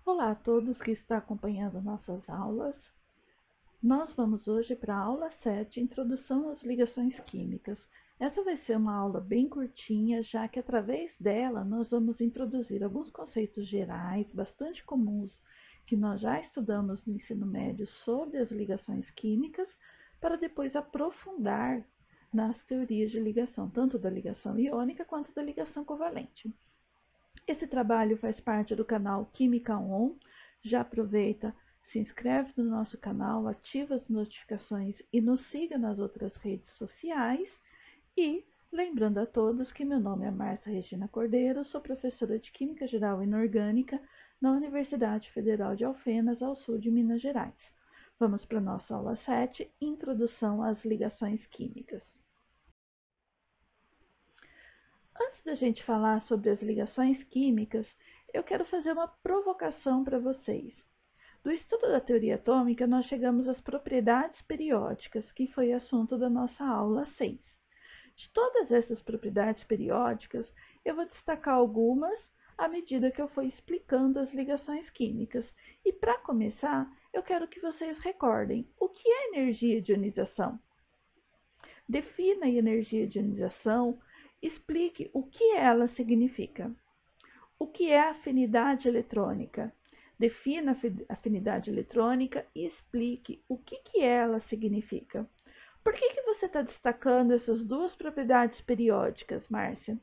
Olá a todos que estão acompanhando nossas aulas. Nós vamos hoje para a aula 7, Introdução às Ligações Químicas. Essa vai ser uma aula bem curtinha, já que através dela nós vamos introduzir alguns conceitos gerais, bastante comuns, que nós já estudamos no ensino médio sobre as ligações químicas, para depois aprofundar nas teorias de ligação, tanto da ligação iônica quanto da ligação covalente. Esse trabalho faz parte do canal Química On. Já aproveita, se inscreve no nosso canal, ativa as notificações e nos siga nas outras redes sociais. E lembrando a todos que meu nome é Márcia Regina Cordeiro, sou professora de Química Geral e Inorgânica na Universidade Federal de Alfenas, ao sul de Minas Gerais. Vamos para a nossa aula 7, Introdução às Ligações Químicas. Antes da gente falar sobre as ligações químicas, eu quero fazer uma provocação para vocês. Do estudo da teoria atômica, nós chegamos às propriedades periódicas, que foi assunto da nossa aula 6. De todas essas propriedades periódicas, eu vou destacar algumas à medida que eu for explicando as ligações químicas. E para começar, eu quero que vocês recordem o que é energia de ionização. Defina a energia de ionização. Explique o que ela significa. O que é afinidade eletrônica? Defina a afinidade eletrônica e explique o que ela significa. Por que você está destacando essas duas propriedades periódicas, Márcia?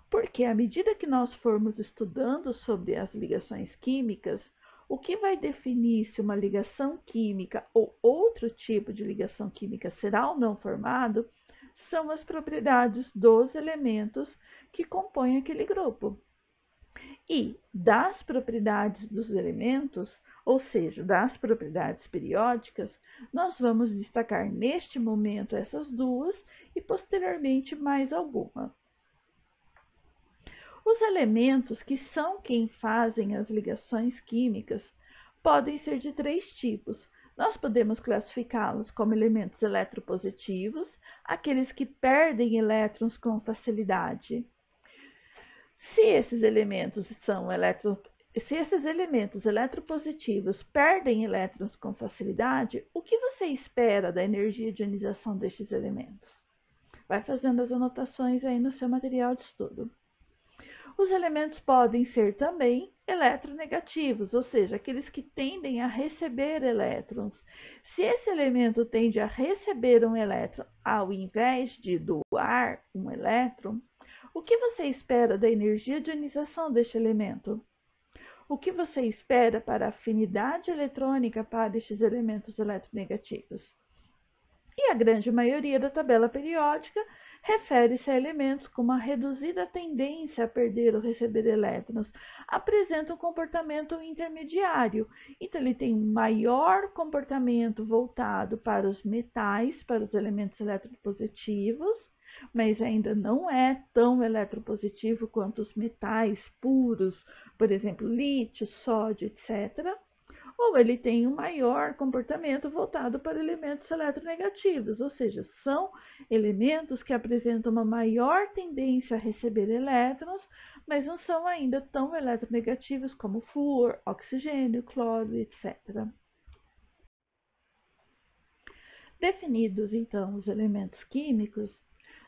Porque à medida que nós formos estudando sobre as ligações químicas, o que vai definir se uma ligação química ou outro tipo de ligação química será ou não formado são as propriedades dos elementos que compõem aquele grupo. E das propriedades dos elementos, ou seja, das propriedades periódicas, nós vamos destacar neste momento essas duas e posteriormente mais alguma. Os elementos que são quem fazem as ligações químicas podem ser de três tipos. Nós podemos classificá-los como elementos eletropositivos, aqueles que perdem elétrons com facilidade. Se esses elementos eletropositivos perdem elétrons com facilidade, o que você espera da energia de ionização destes elementos? Vai fazendo as anotações aí no seu material de estudo. Os elementos podem ser também eletronegativos, ou seja, aqueles que tendem a receber elétrons. Se esse elemento tende a receber um elétron ao invés de doar um elétron, o que você espera da energia de ionização deste elemento? O que você espera para a afinidade eletrônica para estes elementos eletronegativos? E a grande maioria da tabela periódica refere-se a elementos com uma reduzida tendência a perder ou receber elétrons, apresenta um comportamento intermediário. Então, ele tem um maior comportamento voltado para os metais, para os elementos eletropositivos, mas ainda não é tão eletropositivo quanto os metais puros, por exemplo, lítio, sódio, etc., ou ele tem um maior comportamento voltado para elementos eletronegativos, ou seja, são elementos que apresentam uma maior tendência a receber elétrons, mas não são ainda tão eletronegativos como flúor, oxigênio, cloro, etc. Definidos, então, os elementos químicos,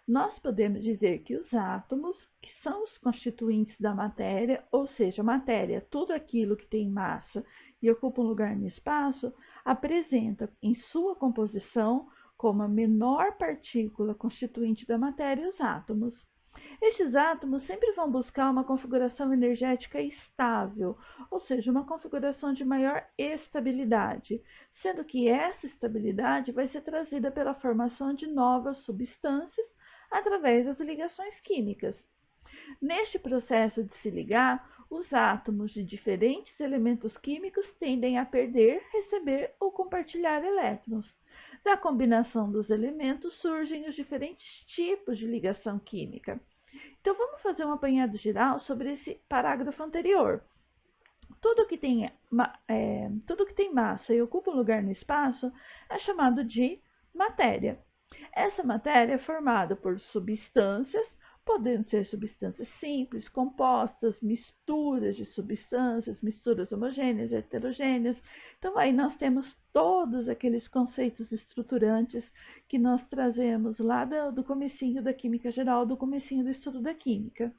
nós podemos dizer que os átomos, que são os constituintes da matéria, ou seja, matéria, tudo aquilo que tem massa e ocupa um lugar no espaço, apresenta em sua composição como a menor partícula constituinte da matéria os átomos. Estes átomos sempre vão buscar uma configuração energética estável, ou seja, uma configuração de maior estabilidade, sendo que essa estabilidade vai ser trazida pela formação de novas substâncias através das ligações químicas. Neste processo de se ligar, os átomos de diferentes elementos químicos tendem a perder, receber ou compartilhar elétrons. Da combinação dos elementos surgem os diferentes tipos de ligação química. Então, vamos fazer um apanhado geral sobre esse parágrafo anterior. Tudo que tem massa e ocupa um lugar no espaço é chamado de matéria. Essa matéria é formada por substâncias, podendo ser substâncias simples, compostas, misturas de substâncias, misturas homogêneas, heterogêneas. Então, aí nós temos todos aqueles conceitos estruturantes que nós trazemos lá do comecinho da química geral, do comecinho do estudo da química.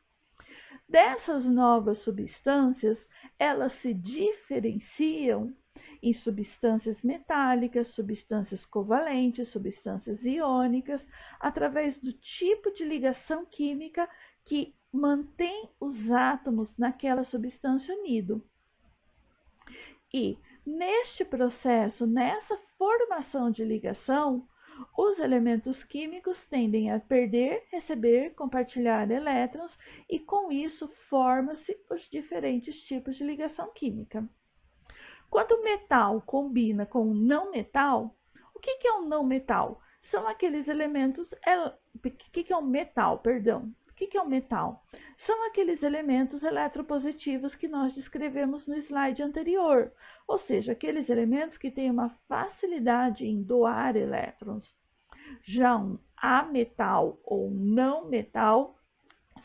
Dessas novas substâncias, elas se diferenciam em substâncias metálicas, substâncias covalentes, substâncias iônicas, através do tipo de ligação química que mantém os átomos naquela substância unido. E neste processo, nessa formação de ligação, os elementos químicos tendem a perder, receber, compartilhar elétrons e com isso forma-se os diferentes tipos de ligação química. Quando o metal combina com o não metal, o que é um não metal? São aqueles elementos... O que é um metal, perdão? O que é um metal? São aqueles elementos eletropositivos que nós descrevemos no slide anterior, ou seja, aqueles elementos que têm uma facilidade em doar elétrons. Já um ametal ou não metal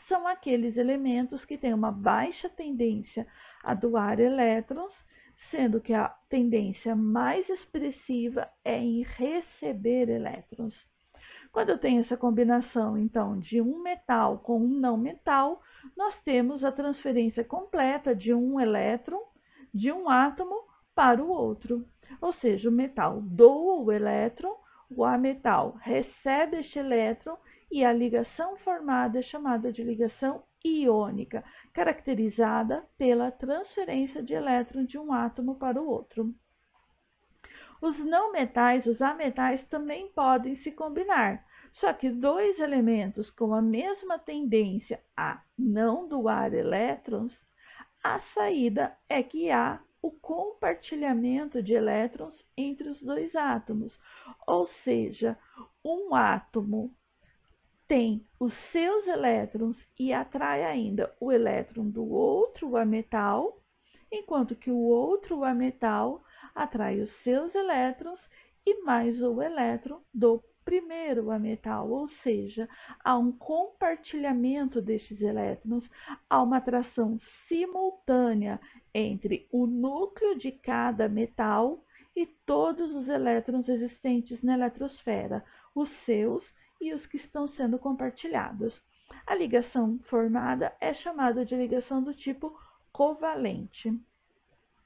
são aqueles elementos que têm uma baixa tendência a doar elétrons, sendo que a tendência mais expressiva é em receber elétrons. Quando eu tenho essa combinação, então, de um metal com um não metal, nós temos a transferência completa de um elétron de um átomo para o outro. Ou seja, o metal doa o elétron, o ametal recebe este elétron e a ligação formada é chamada de ligação iônica, caracterizada pela transferência de elétron de um átomo para o outro. Os não metais, os ametais, também podem se combinar, só que dois elementos com a mesma tendência a não doar elétrons, a saída é que há o compartilhamento de elétrons entre os dois átomos, ou seja, um átomo tem os seus elétrons e atrai ainda o elétron do outro ametal, enquanto que o outro ametal atrai os seus elétrons e mais o elétron do primeiro ametal, ou seja, há um compartilhamento destes elétrons, há uma atração simultânea entre o núcleo de cada metal e todos os elétrons existentes na eletrosfera, os seus e os que estão sendo compartilhados. A ligação formada é chamada de ligação do tipo covalente.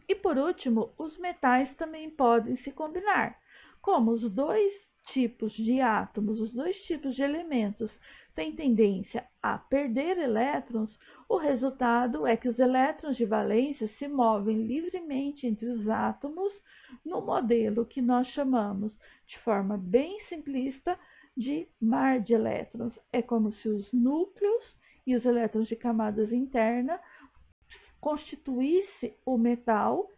E por último, os metais também podem se combinar. Como os dois tipos de átomos, os dois tipos de elementos têm tendência a perder elétrons, o resultado é que os elétrons de valência se movem livremente entre os átomos no modelo que nós chamamos, de forma bem simplista, de mar de elétrons. É como se os núcleos e os elétrons de camadas internas constituísse o metal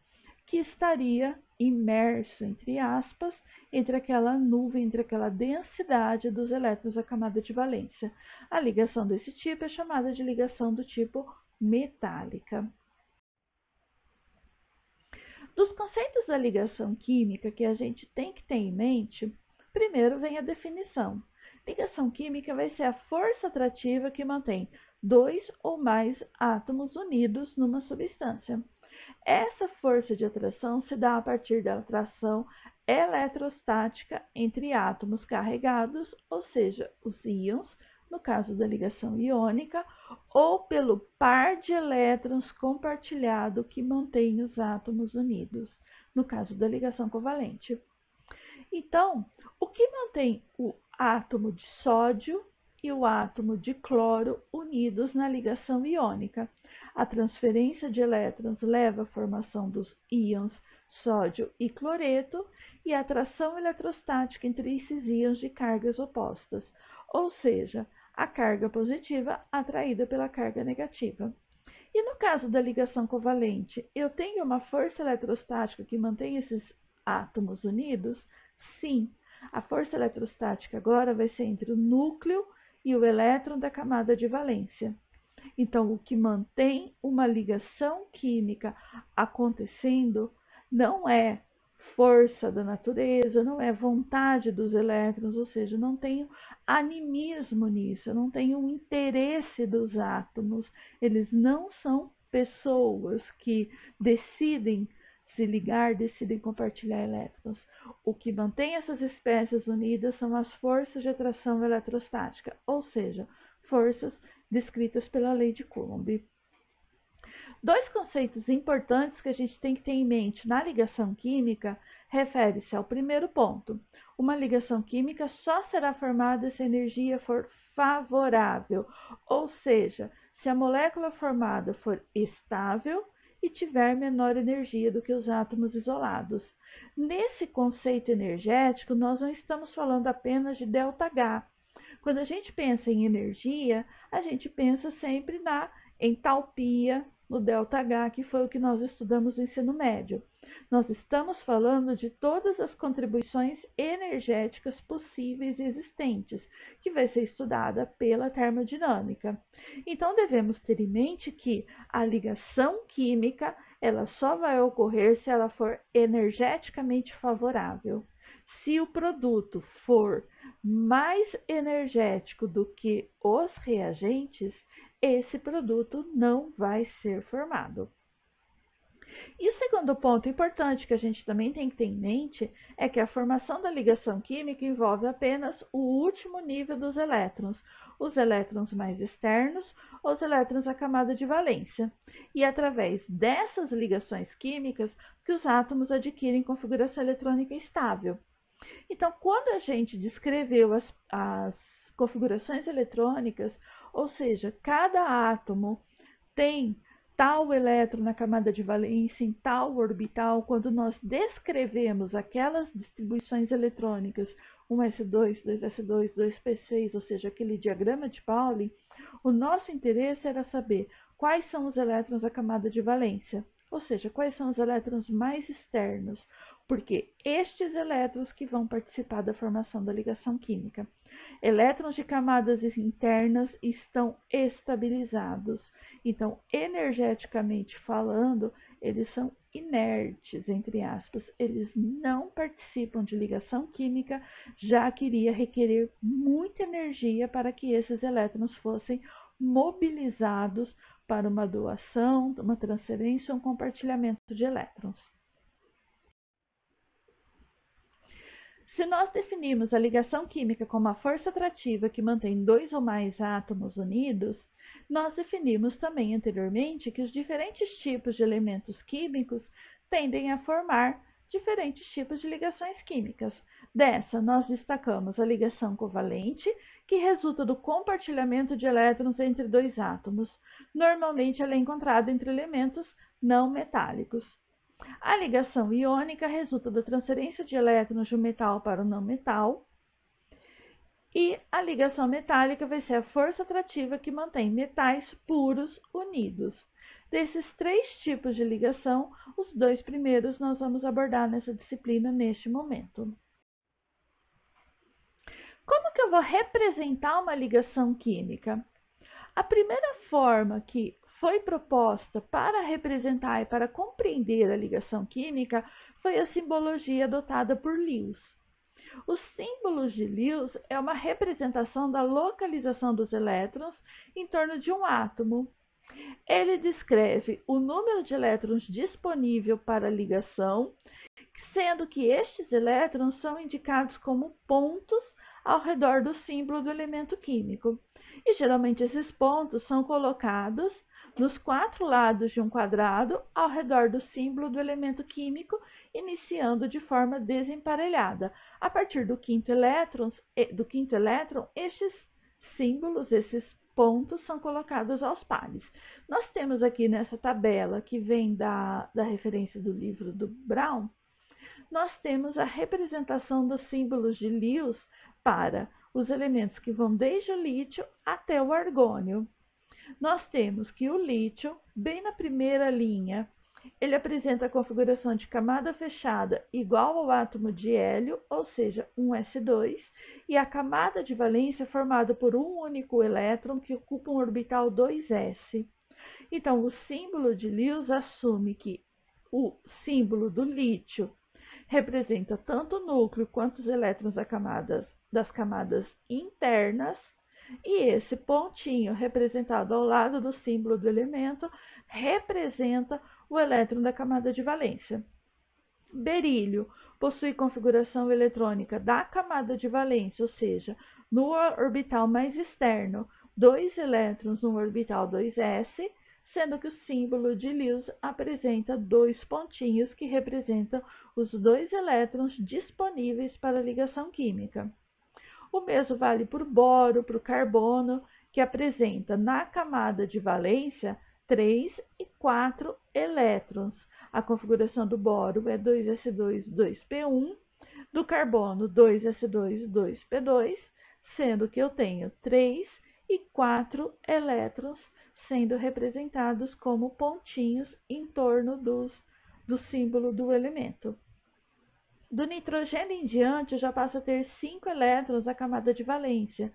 que estaria imerso, entre aspas, entre aquela nuvem, entre aquela densidade dos elétrons da camada de valência. A ligação desse tipo é chamada de ligação do tipo metálica. Dos conceitos da ligação química que a gente tem que ter em mente, primeiro vem a definição. Ligação química vai ser a força atrativa que mantém dois ou mais átomos unidos numa substância. Essa força de atração se dá a partir da atração eletrostática entre átomos carregados, ou seja, os íons, no caso da ligação iônica, ou pelo par de elétrons compartilhado que mantém os átomos unidos, no caso da ligação covalente. Então, o que mantém o átomo de sódio e o átomo de cloro unidos na ligação iônica? A transferência de elétrons leva à formação dos íons sódio e cloreto e a atração eletrostática entre esses íons de cargas opostas, ou seja, a carga positiva atraída pela carga negativa. E no caso da ligação covalente, eu tenho uma força eletrostática que mantém esses átomos unidos? Sim, a força eletrostática agora vai ser entre o núcleo e o elétron da camada de valência. Então, o que mantém uma ligação química acontecendo não é força da natureza, não é vontade dos elétrons, ou seja, não tem animismo nisso, não tem um interesse dos átomos, eles não são pessoas que decidem se ligar, decidem compartilhar elétrons. O que mantém essas espécies unidas são as forças de atração eletrostática, ou seja, forças descritas pela lei de Coulomb. Dois conceitos importantes que a gente tem que ter em mente na ligação química refere-se ao primeiro ponto. Uma ligação química só será formada se a energia for favorável, ou seja, se a molécula formada for estável e tiver menor energia do que os átomos isolados. Nesse conceito energético, nós não estamos falando apenas de ΔH. Quando a gente pensa em energia, a gente pensa sempre na entalpia, no ΔH, que foi o que nós estudamos no ensino médio. Nós estamos falando de todas as contribuições energéticas possíveis e existentes, que vai ser estudada pela termodinâmica. Então, devemos ter em mente que a ligação química, ela só vai ocorrer se ela for energeticamente favorável. Se o produto for mais energético do que os reagentes, esse produto não vai ser formado. E o segundo ponto importante que a gente também tem que ter em mente é que a formação da ligação química envolve apenas o último nível dos elétrons, os elétrons mais externos, os elétrons da camada de valência. E através dessas ligações químicas que os átomos adquirem configuração eletrônica estável. Então, quando a gente descreveu as configurações eletrônicas, ou seja, cada átomo tem tal elétron na camada de valência em tal orbital, quando nós descrevemos aquelas distribuições eletrônicas, 1s2, 2s2, 2p6, ou seja, aquele diagrama de Pauli, o nosso interesse era saber quais são os elétrons da camada de valência, ou seja, quais são os elétrons mais externos, porque estes elétrons que vão participar da formação da ligação química. Elétrons de camadas internas estão estabilizados. Então, energeticamente falando, eles são inertes, entre aspas. Eles não participam de ligação química, já que iria requerer muita energia para que esses elétrons fossem mobilizados para uma doação, uma transferência ou um compartilhamento de elétrons. Se nós definirmos a ligação química como a força atrativa que mantém dois ou mais átomos unidos, nós definimos também anteriormente que os diferentes tipos de elementos químicos tendem a formar diferentes tipos de ligações químicas. Dessa, nós destacamos a ligação covalente, que resulta do compartilhamento de elétrons entre dois átomos. Normalmente, ela é encontrada entre elementos não metálicos. A ligação iônica resulta da transferência de elétrons de um metal para o não metal. E a ligação metálica vai ser a força atrativa que mantém metais puros unidos. Desses três tipos de ligação, os dois primeiros nós vamos abordar nessa disciplina neste momento. Como que eu vou representar uma ligação química? A primeira forma que foi proposta para representar e para compreender a ligação química foi a simbologia adotada por Lewis. Os símbolos de Lewis é uma representação da localização dos elétrons em torno de um átomo. Ele descreve o número de elétrons disponível para ligação, sendo que estes elétrons são indicados como pontos ao redor do símbolo do elemento químico. E geralmente esses pontos são colocados nos quatro lados de um quadrado ao redor do símbolo do elemento químico, iniciando de forma desemparelhada. A partir do quinto elétron, estes símbolos, esses pontos são colocados aos pares. Nós temos aqui nessa tabela, que vem da referência do livro do Brown, nós temos a representação dos símbolos de Lewis para os elementos que vão desde o lítio até o argônio. Nós temos que o lítio, bem na primeira linha, ele apresenta a configuração de camada fechada igual ao átomo de hélio, ou seja, 1s2, e a camada de valência formada por um único elétron que ocupa um orbital 2s. Então, o símbolo de Lewis assume que o símbolo do lítio, representa tanto o núcleo quanto os elétrons das camadas internas, e esse pontinho representado ao lado do símbolo do elemento representa o elétron da camada de valência. Berílio possui configuração eletrônica da camada de valência, ou seja, no orbital mais externo, 2 elétrons no orbital 2s, sendo que o símbolo de Lewis apresenta 2 pontinhos que representam os 2 elétrons disponíveis para ligação química. O mesmo vale para o boro, para o carbono, que apresenta na camada de valência 3 e 4 elétrons. A configuração do boro é 2s2, 2p1, do carbono 2s2, 2p2, sendo que eu tenho 3 e 4 elétrons sendo representados como pontinhos em torno do símbolo do elemento. Do nitrogênio em diante, eu já passo a ter 5 elétrons na camada de valência.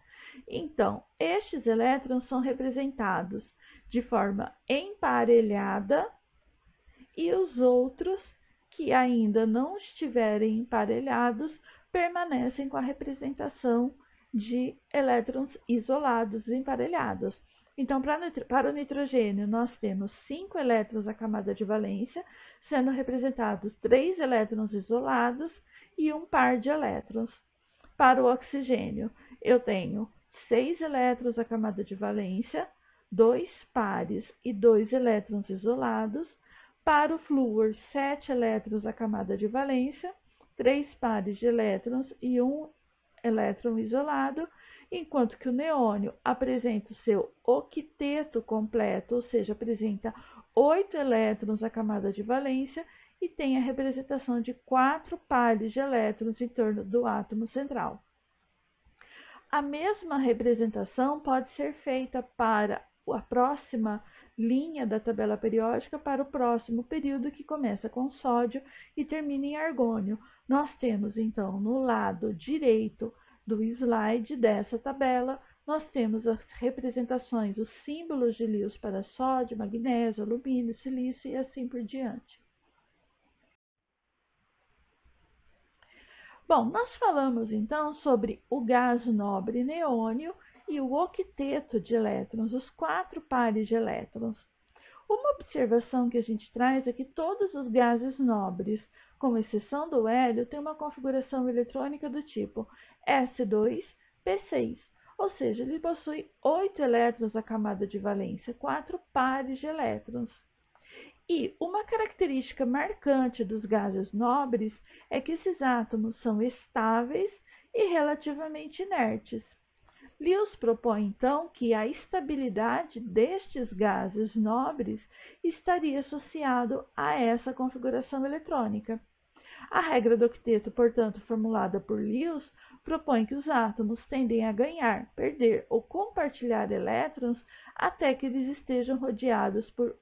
Então, estes elétrons são representados de forma emparelhada e os outros que ainda não estiverem emparelhados permanecem com a representação de elétrons isolados, emparelhados. Então, para o nitrogênio, nós temos 5 elétrons na camada de valência, sendo representados 3 elétrons isolados e um par de elétrons. Para o oxigênio, eu tenho 6 elétrons na camada de valência, 2 pares e 2 elétrons isolados. Para o flúor, 7 elétrons na camada de valência, 3 pares de elétrons e 1 elétron isolado, enquanto que o neônio apresenta o seu octeto completo, ou seja, apresenta 8 elétrons na camada de valência e tem a representação de 4 pares de elétrons em torno do átomo central. A mesma representação pode ser feita para a próxima linha da tabela periódica para o próximo período, que começa com sódio e termina em argônio. Nós temos, então, no lado direito do slide dessa tabela, nós temos as representações, os símbolos de Lewis para sódio, magnésio, alumínio, silício e assim por diante. Bom, nós falamos, então, sobre o gás nobre neônio e o octeto de elétrons, os 4 pares de elétrons. Uma observação que a gente traz é que todos os gases nobres, com exceção do hélio, têm uma configuração eletrônica do tipo S2P6, ou seja, ele possui 8 elétrons na camada de valência, 4 pares de elétrons. E uma característica marcante dos gases nobres é que esses átomos são estáveis e relativamente inertes. Lewis propõe, então, que a estabilidade destes gases nobres estaria associado a essa configuração eletrônica. A regra do octeto, portanto, formulada por Lewis, propõe que os átomos tendem a ganhar, perder ou compartilhar elétrons até que eles estejam rodeados por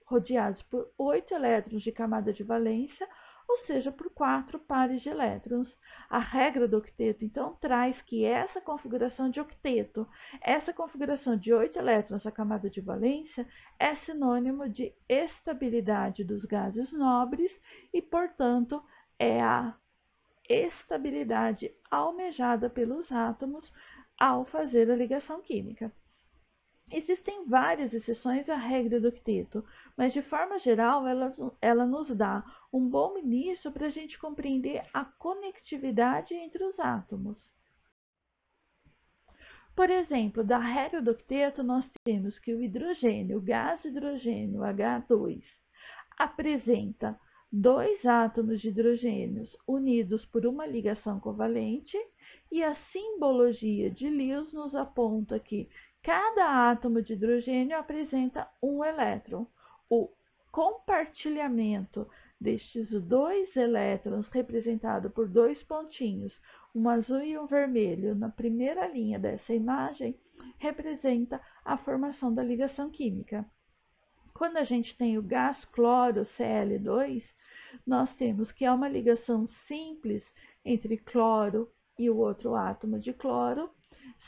8 elétrons de camada de valência, ou seja, por 4 pares de elétrons. A regra do octeto, então, traz que essa configuração de octeto, essa configuração de 8 elétrons na camada de valência, é sinônimo de estabilidade dos gases nobres e, portanto, é a estabilidade almejada pelos átomos ao fazer a ligação química. Existem várias exceções à regra do octeto, mas de forma geral ela nos dá um bom início para a gente compreender a conectividade entre os átomos. Por exemplo, da regra do octeto nós temos que o hidrogênio, o gás hidrogênio H2, apresenta 2 átomos de hidrogênios unidos por uma ligação covalente, e a simbologia de Lewis nos aponta que cada átomo de hidrogênio apresenta um elétron. O compartilhamento destes 2 elétrons, representado por 2 pontinhos, um azul e um vermelho, na primeira linha dessa imagem, representa a formação da ligação química. Quando a gente tem o gás cloro, Cl2, nós temos que é uma ligação simples entre cloro e o outro átomo de cloro,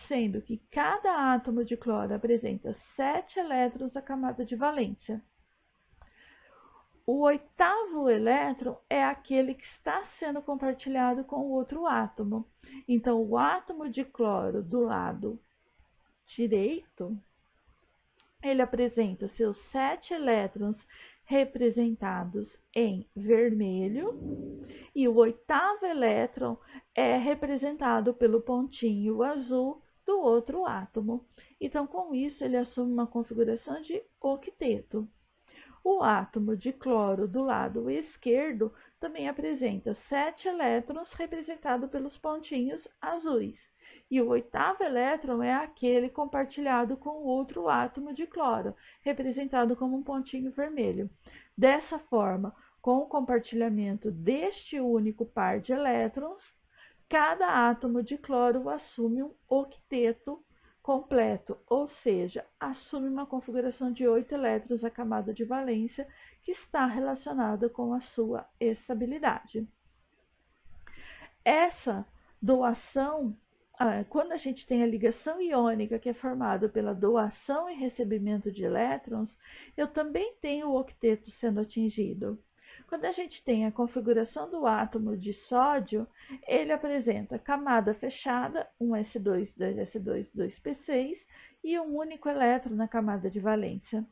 sendo que cada átomo de cloro apresenta 7 elétrons na camada de valência. O oitavo elétron é aquele que está sendo compartilhado com o outro átomo. Então, o átomo de cloro do lado direito, ele apresenta seus 7 elétrons representados em vermelho, e o oitavo elétron é representado pelo pontinho azul do outro átomo. Então, com isso, ele assume uma configuração de octeto. O átomo de cloro do lado esquerdo também apresenta 7 elétrons representados pelos pontinhos azuis. E o oitavo elétron é aquele compartilhado com o outro átomo de cloro, representado como um pontinho vermelho. Dessa forma, com o compartilhamento deste único par de elétrons, cada átomo de cloro assume um octeto completo, ou seja, assume uma configuração de 8 elétrons a camada de valência, que está relacionada com a sua estabilidade. Essa doação, quando a gente tem a ligação iônica, que é formada pela doação e recebimento de elétrons, eu também tenho o octeto sendo atingido. Quando a gente tem a configuração do átomo de sódio, ele apresenta camada fechada, 1s2, 2s2, 2p6 e um único elétron na camada de valência.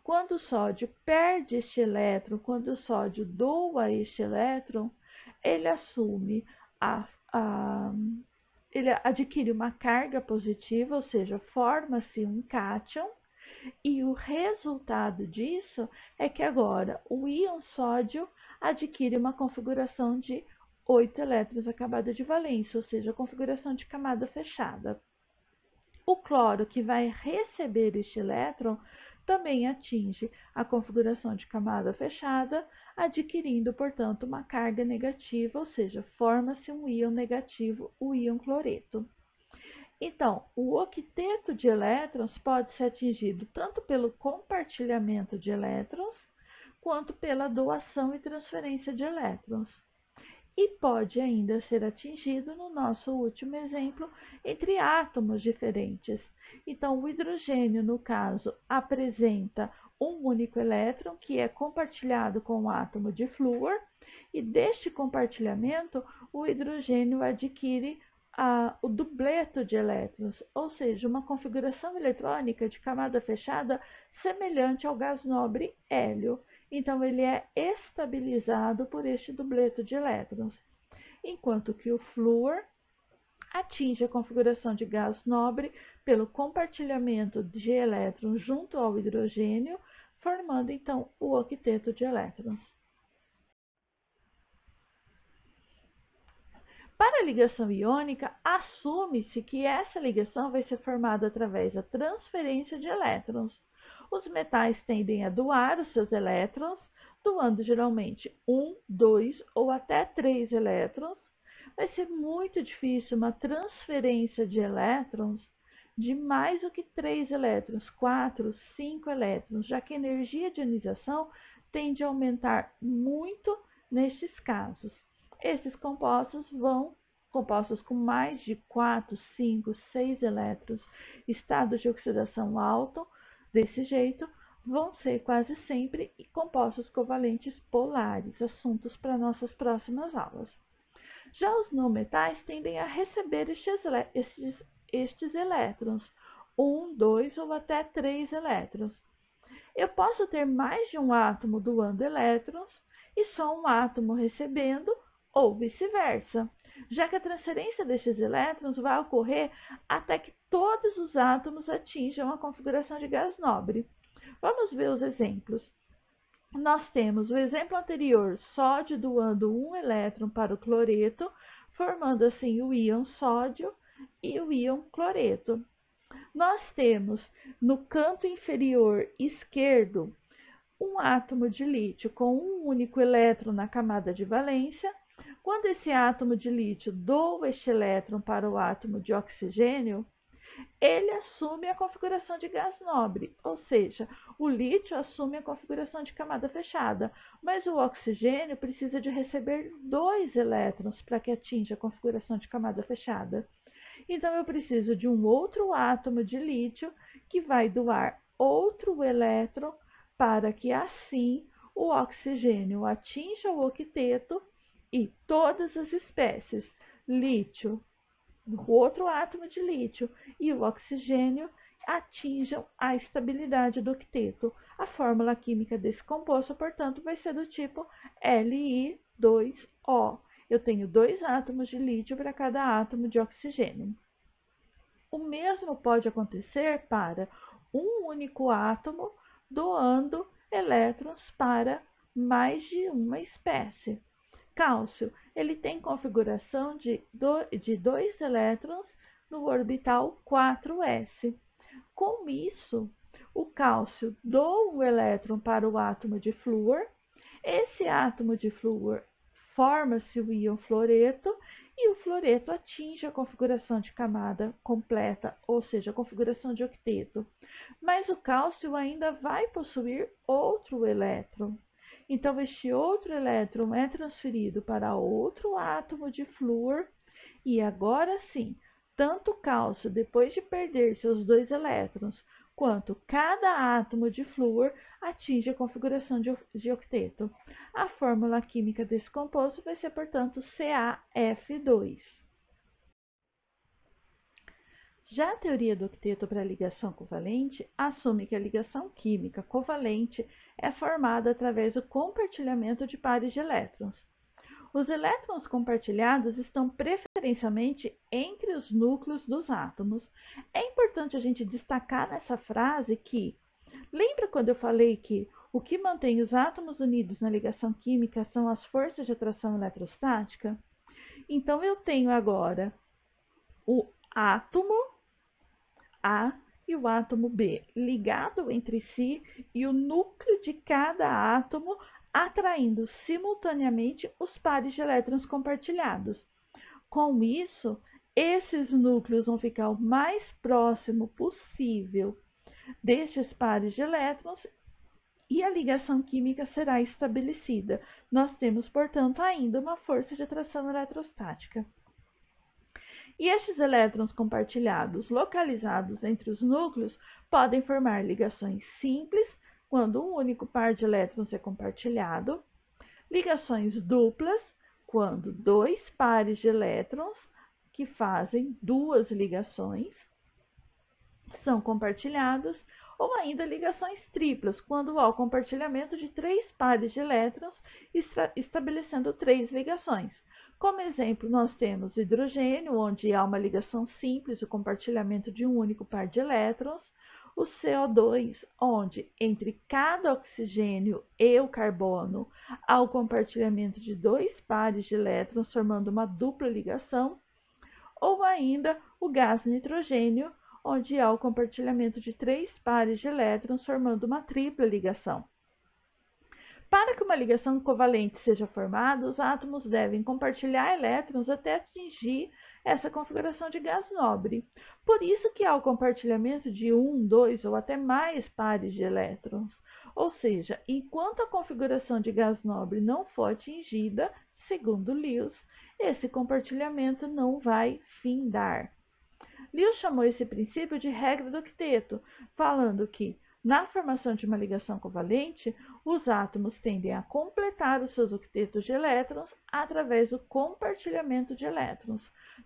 Quando o sódio perde este elétron, quando o sódio doa este elétron, ele assume ele adquire uma carga positiva, ou seja, forma-se um cátion, e o resultado disso é que agora o íon sódio adquire uma configuração de 8 elétrons a camada de valência, ou seja, a configuração de camada fechada. O cloro, que vai receber este elétron, também atinge a configuração de camada fechada, adquirindo, portanto, uma carga negativa, ou seja, forma-se um íon negativo, o íon cloreto. Então, o octeto de elétrons pode ser atingido tanto pelo compartilhamento de elétrons, quanto pela doação e transferência de elétrons. E pode ainda ser atingido, no nosso último exemplo, entre átomos diferentes. Então, o hidrogênio, no caso, apresenta um único elétron, que é compartilhado com o átomo de flúor, e deste compartilhamento, o hidrogênio adquire o dubleto de elétrons, ou seja, uma configuração eletrônica de camada fechada semelhante ao gás nobre hélio. Então, ele é estabilizado por este dubleto de elétrons, enquanto que o flúor atinge a configuração de gás nobre pelo compartilhamento de elétrons junto ao hidrogênio, formando, então, o octeto de elétrons. Para a ligação iônica, assume-se que essa ligação vai ser formada através da transferência de elétrons. Os metais tendem a doar os seus elétrons, doando geralmente 1, 2 ou até 3 elétrons. Vai ser muito difícil uma transferência de elétrons de mais do que 3 elétrons, 4, 5 elétrons, já que a energia de ionização tende a aumentar muito nestes casos. Esses compostos com mais de 4, 5, 6 elétrons, estados de oxidação alto, desse jeito, vão ser quase sempre compostos covalentes polares, assuntos para nossas próximas aulas. Já os não metais tendem a receber estes elétrons, 1, 2 ou até 3 elétrons. Eu posso ter mais de um átomo doando elétrons e só um átomo recebendo, ou vice-versa, já que a transferência destes elétrons vai ocorrer até que todos os átomos atinjam a configuração de gás nobre. Vamos ver os exemplos. Nós temos o exemplo anterior, sódio doando um elétron para o cloreto, formando assim o íon sódio e o íon cloreto. Nós temos no canto inferior esquerdo um átomo de lítio com um único elétron na camada de valência. Quando esse átomo de lítio doa este elétron para o átomo de oxigênio, ele assume a configuração de gás nobre, ou seja, o lítio assume a configuração de camada fechada, mas o oxigênio precisa de receber 2 elétrons para que atinja a configuração de camada fechada. Então, eu preciso de um outro átomo de lítio que vai doar outro elétron para que assim o oxigênio atinja o octeto e todas as espécies, lítio, o outro átomo de lítio e o oxigênio atinjam a estabilidade do octeto. A fórmula química desse composto, portanto, vai ser do tipo Li2O. Eu tenho 2 átomos de lítio para cada átomo de oxigênio. O mesmo pode acontecer para um único átomo doando elétrons para mais de uma espécie. Cálcio, ele tem configuração de 2 elétrons no orbital 4s. Com isso, o cálcio doa um elétron para o átomo de flúor. Esse átomo de flúor forma-se o íon fluoreto e o fluoreto atinge a configuração de camada completa, ou seja, a configuração de octeto. Mas o cálcio ainda vai possuir outro elétron. Então, este outro elétron é transferido para outro átomo de flúor e agora sim, tanto o cálcio, depois de perder seus 2 elétrons, quanto cada átomo de flúor atinge a configuração de octeto. A fórmula química desse composto vai ser, portanto, CaF2. Já a teoria do octeto para a ligação covalente assume que a ligação química covalente é formada através do compartilhamento de pares de elétrons. Os elétrons compartilhados estão preferencialmente entre os núcleos dos átomos. É importante a gente destacar nessa frase que, lembra quando eu falei que o que mantém os átomos unidos na ligação química são as forças de atração eletrostática? Então, eu tenho agora o átomo A e o átomo B ligado entre si e o núcleo de cada átomo atraindo simultaneamente os pares de elétrons compartilhados. Com isso, esses núcleos vão ficar o mais próximo possível destes pares de elétrons e a ligação química será estabelecida. Nós temos, portanto, ainda uma força de atração eletrostática. E estes elétrons compartilhados localizados entre os núcleos podem formar ligações simples, quando um único par de elétrons é compartilhado, ligações duplas, quando 2 pares de elétrons que fazem 2 ligações são compartilhados, ou ainda ligações triplas, quando há o compartilhamento de 3 pares de elétrons, estabelecendo 3 ligações. Como exemplo, nós temos hidrogênio, onde há uma ligação simples, o compartilhamento de um único par de elétrons, o CO2, onde entre cada oxigênio e o carbono há o compartilhamento de 2 pares de elétrons, formando uma dupla ligação, ou ainda o gás nitrogênio, onde há o compartilhamento de 3 pares de elétrons, formando uma tripla ligação. Para que uma ligação covalente seja formada, os átomos devem compartilhar elétrons até atingir essa configuração de gás nobre. Por isso que há o compartilhamento de 1, 2 ou até mais pares de elétrons. Ou seja, enquanto a configuração de gás nobre não for atingida, segundo Lewis, esse compartilhamento não vai findar. Lewis chamou esse princípio de regra do octeto, falando que, na formação de uma ligação covalente, os átomos tendem a completar os seus octetos de elétrons através do compartilhamento de elétrons.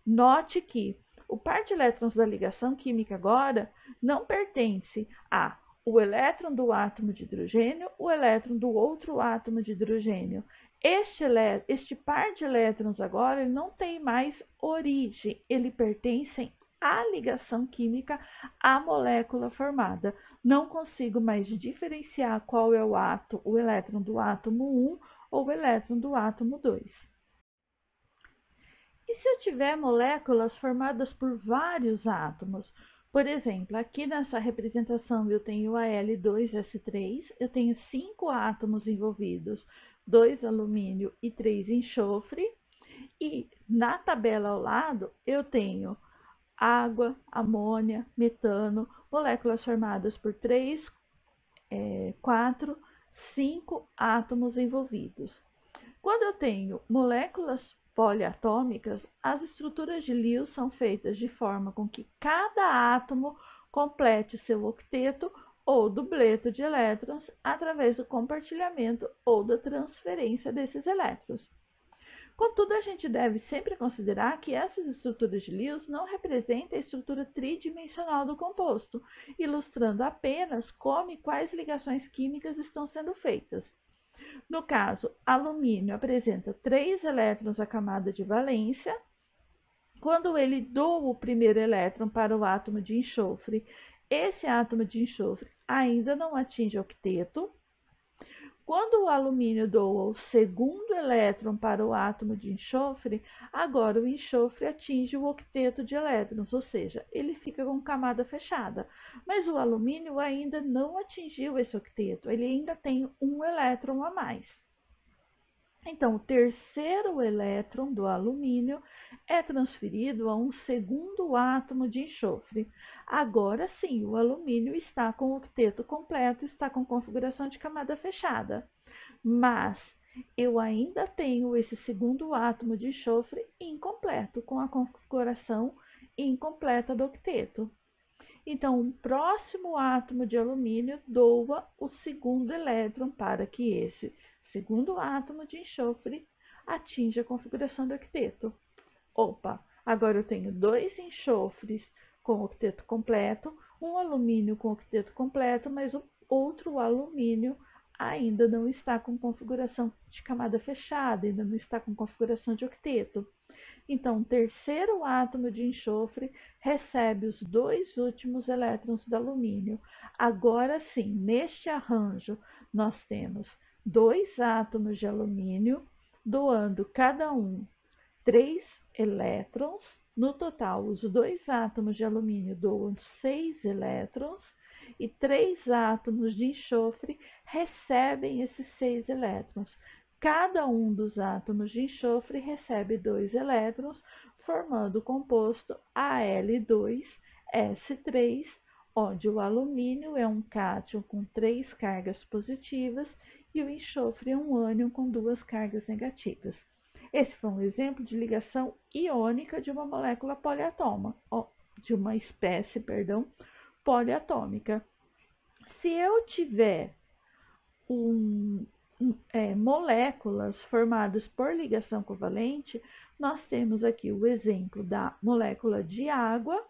Note que o par de elétrons da ligação química agora não pertence ao elétron do átomo de hidrogênio, o elétron do outro átomo de hidrogênio. Este par de elétrons agora ele não tem mais origem, ele pertence à ligação química, à molécula formada. Não consigo mais diferenciar qual é o elétron do átomo 1 ou o elétron do átomo 2. E se eu tiver moléculas formadas por vários átomos? Por exemplo, aqui nessa representação eu tenho a Al2S3, eu tenho 5 átomos envolvidos, 2 alumínio e 3 enxofre, e na tabela ao lado eu tenho água, amônia, metano, moléculas formadas por 3, 4, 5 átomos envolvidos. Quando eu tenho moléculas poliatômicas, as estruturas de Lewis são feitas de forma com que cada átomo complete seu octeto ou dubleto de elétrons através do compartilhamento ou da transferência desses elétrons. Contudo, a gente deve sempre considerar que essas estruturas de Lewis não representam a estrutura tridimensional do composto, ilustrando apenas como e quais ligações químicas estão sendo feitas. No caso, alumínio apresenta 3 elétrons à camada de valência. Quando ele doa o primeiro elétron para o átomo de enxofre, esse átomo de enxofre ainda não atinge o octeto. Quando o alumínio doa o segundo elétron para o átomo de enxofre, agora o enxofre atinge o octeto de elétrons, ou seja, ele fica com camada fechada. Mas o alumínio ainda não atingiu esse octeto, ele ainda tem um elétron a mais. Então, o terceiro elétron do alumínio é transferido a um segundo átomo de enxofre. Agora sim, o alumínio está com o octeto completo, está com configuração de camada fechada. Mas eu ainda tenho esse segundo átomo de enxofre incompleto, com a configuração incompleta do octeto. Então, o próximo átomo de alumínio doa o segundo elétron para que esse segundo átomo de enxofre atinja a configuração do octeto. Opa, agora eu tenho 2 enxofres com octeto completo, um alumínio com octeto completo, mas o outro alumínio ainda não está com configuração de camada fechada, ainda não está com configuração de octeto. Então, o terceiro átomo de enxofre recebe os 2 últimos elétrons do alumínio. Agora sim, neste arranjo, nós temos 2 átomos de alumínio, doando cada um 3 elétrons. No total, os 2 átomos de alumínio doam 6 elétrons e 3 átomos de enxofre recebem esses 6 elétrons. Cada um dos átomos de enxofre recebe 2 elétrons, formando o composto Al2S3, onde o alumínio é um cátion com 3 cargas positivas e o enxofre é um ânion com 2 cargas negativas. Esse foi um exemplo de ligação iônica de uma molécula poliatômica, de uma espécie, poliatômica. Se eu tiver moléculas formadas por ligação covalente, nós temos aqui o exemplo da molécula de água,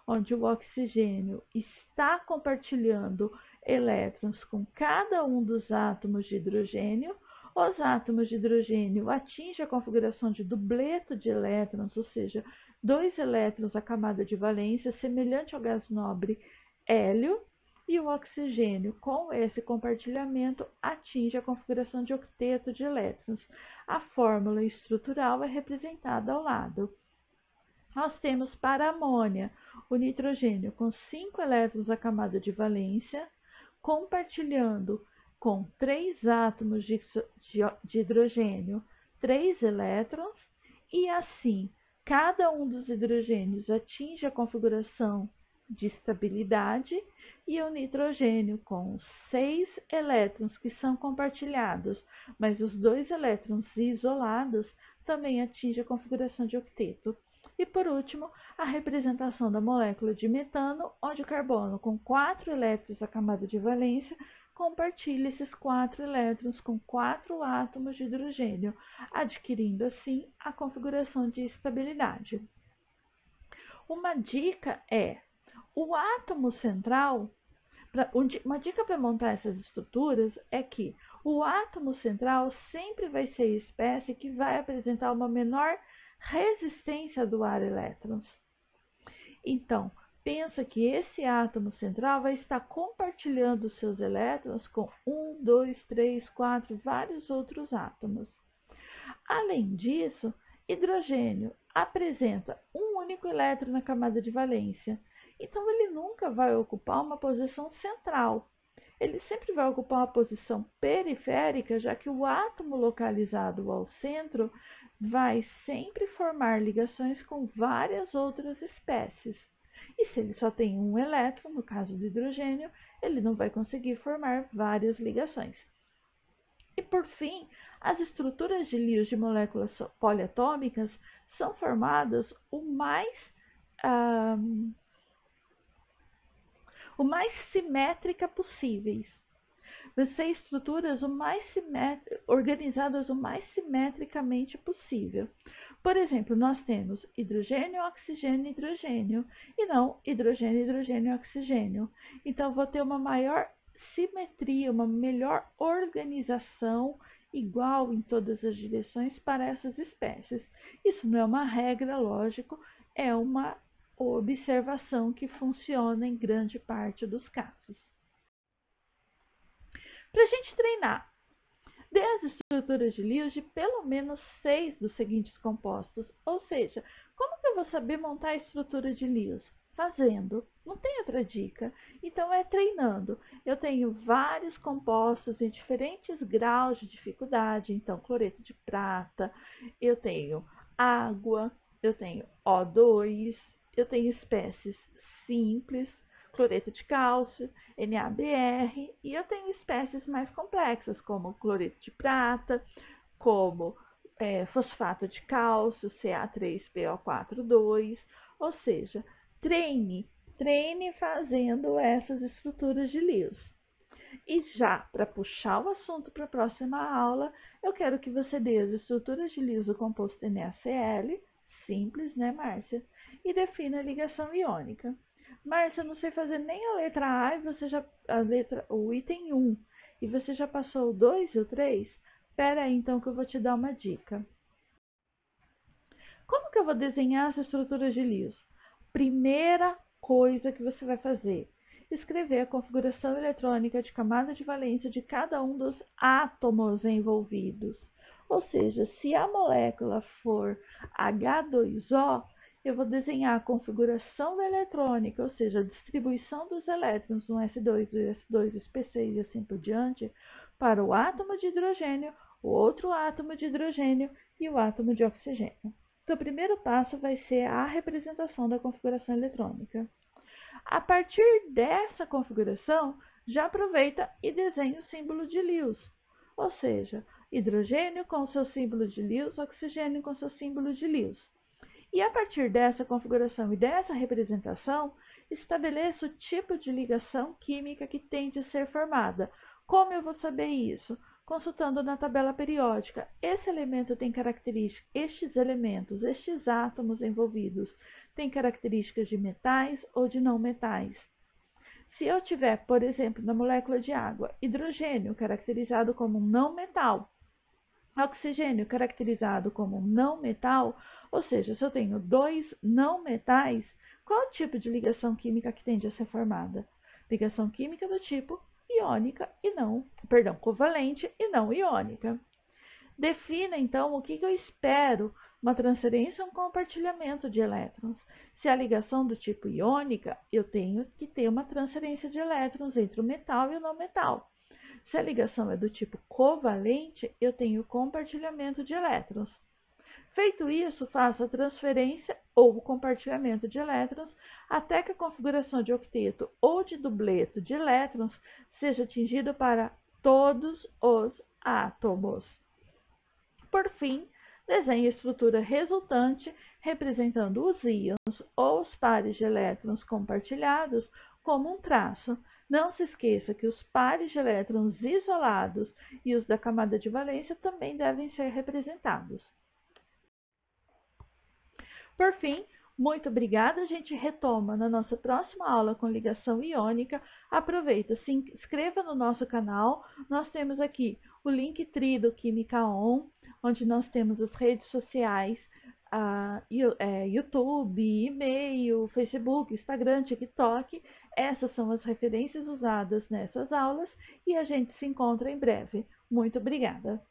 onde o oxigênio está compartilhando elétrons com cada um dos átomos de hidrogênio. Os átomos de hidrogênio atingem a configuração de dubleto de elétrons, ou seja, 2 elétrons à camada de valência, semelhante ao gás nobre hélio, e o oxigênio, com esse compartilhamento, atinge a configuração de octeto de elétrons. A fórmula estrutural é representada ao lado. Nós temos para a amônia o nitrogênio com 5 elétrons à camada de valência, compartilhando com 3 átomos de hidrogênio 3 elétrons, e assim, cada um dos hidrogênios atinge a configuração de estabilidade, e o nitrogênio com 6 elétrons que são compartilhados, mas os 2 elétrons isolados também atinge a configuração de octeto. E por último, a representação da molécula de metano, onde o carbono com 4 elétrons à camada de valência compartilha esses 4 elétrons com 4 átomos de hidrogênio, adquirindo assim a configuração de estabilidade. Uma dica é: o átomo central, uma dica para montar essas estruturas é que o átomo central sempre vai ser a espécie que vai apresentar uma menor resistência a doar elétrons. Então, pensa que esse átomo central vai estar compartilhando seus elétrons com 1, 2, 3, 4, vários outros átomos. Além disso, hidrogênio apresenta um único elétron na camada de valência, então ele nunca vai ocupar uma posição central. Ele sempre vai ocupar uma posição periférica, já que o átomo localizado ao centro vai sempre formar ligações com várias outras espécies. E se ele só tem um elétron, no caso do hidrogênio, ele não vai conseguir formar várias ligações. E por fim, as estruturas de Lewis de moléculas poliatômicas são formadas o mais o mais simétrica possíveis. Vai ser estruturas organizadas o mais simetricamente possível. Por exemplo, nós temos hidrogênio, oxigênio, hidrogênio, e não hidrogênio, hidrogênio, oxigênio. Então, vou ter uma maior simetria, uma melhor organização igual em todas as direções para essas espécies. Isso não é uma regra, lógico, é uma observação que funciona em grande parte dos casos. Para a gente treinar, dê as estruturas de Lewis de pelo menos 6 dos seguintes compostos. Ou seja, como que eu vou saber montar a estrutura de Lewis? Fazendo. Não tem outra dica. Então, é treinando. Eu tenho vários compostos em diferentes graus de dificuldade. Então, cloreto de prata, eu tenho água, eu tenho O2, eu tenho espécies simples, cloreto de cálcio, NaBr, e eu tenho espécies mais complexas, como cloreto de prata, como fosfato de cálcio, Ca3PO42, ou seja, treine fazendo essas estruturas de Lewis. E já para puxar o assunto para a próxima aula, eu quero que você dê as estruturas de Lewis do composto NaCl, simples, né, Márcia? E defina a ligação iônica. Márcia, eu não sei fazer nem a letra A e você já o item 1 e você já passou o 2 e o 3? Espera aí então que eu vou te dar uma dica. Como que eu vou desenhar essa estrutura de Lewis? Primeira coisa que você vai fazer, escrever a configuração eletrônica de camada de valência de cada um dos átomos envolvidos. Ou seja, se a molécula for H2O, eu vou desenhar a configuração da eletrônica, ou seja, a distribuição dos elétrons no S2, S2, SP6 e assim por diante, para o átomo de hidrogênio, o outro átomo de hidrogênio e o átomo de oxigênio. Então, o primeiro passo vai ser a representação da configuração eletrônica. A partir dessa configuração, já aproveita e desenha o símbolo de Lewis, ou seja, hidrogênio com o seu símbolo de Lewis, oxigênio com o seu símbolo de Lewis. E a partir dessa configuração e dessa representação, estabeleça o tipo de ligação química que tem de ser formada. Como eu vou saber isso? Consultando na tabela periódica. Esse elemento tem características, estes átomos envolvidos, têm características de metais ou de não metais. Se eu tiver, por exemplo, na molécula de água, hidrogênio caracterizado como um não metal, oxigênio caracterizado como não metal, ou seja, se eu tenho dois não metais, qual o tipo de ligação química que tende a ser formada? Ligação química do tipo iônica e não, perdão, covalente e não iônica. Defina, então, o que eu espero, uma transferência ou um compartilhamento de elétrons. Se a ligação do tipo iônica, eu tenho que ter uma transferência de elétrons entre o metal e o não metal. Se a ligação é do tipo covalente, eu tenho compartilhamento de elétrons. Feito isso, faço a transferência ou o compartilhamento de elétrons até que a configuração de octeto ou de dubleto de elétrons seja atingida para todos os átomos. Por fim, desenhe a estrutura resultante representando os íons ou os pares de elétrons compartilhados como um traço. Não se esqueça que os pares de elétrons isolados e os da camada de valência também devem ser representados. Por fim, muito obrigada. A gente retoma na nossa próxima aula com ligação iônica. Aproveita, se inscreva no nosso canal. Nós temos aqui o Linktree do Química On, onde nós temos as redes sociais, YouTube, e-mail, Facebook, Instagram, TikTok. Essas são as referências usadas nessas aulas e a gente se encontra em breve. Muito obrigada!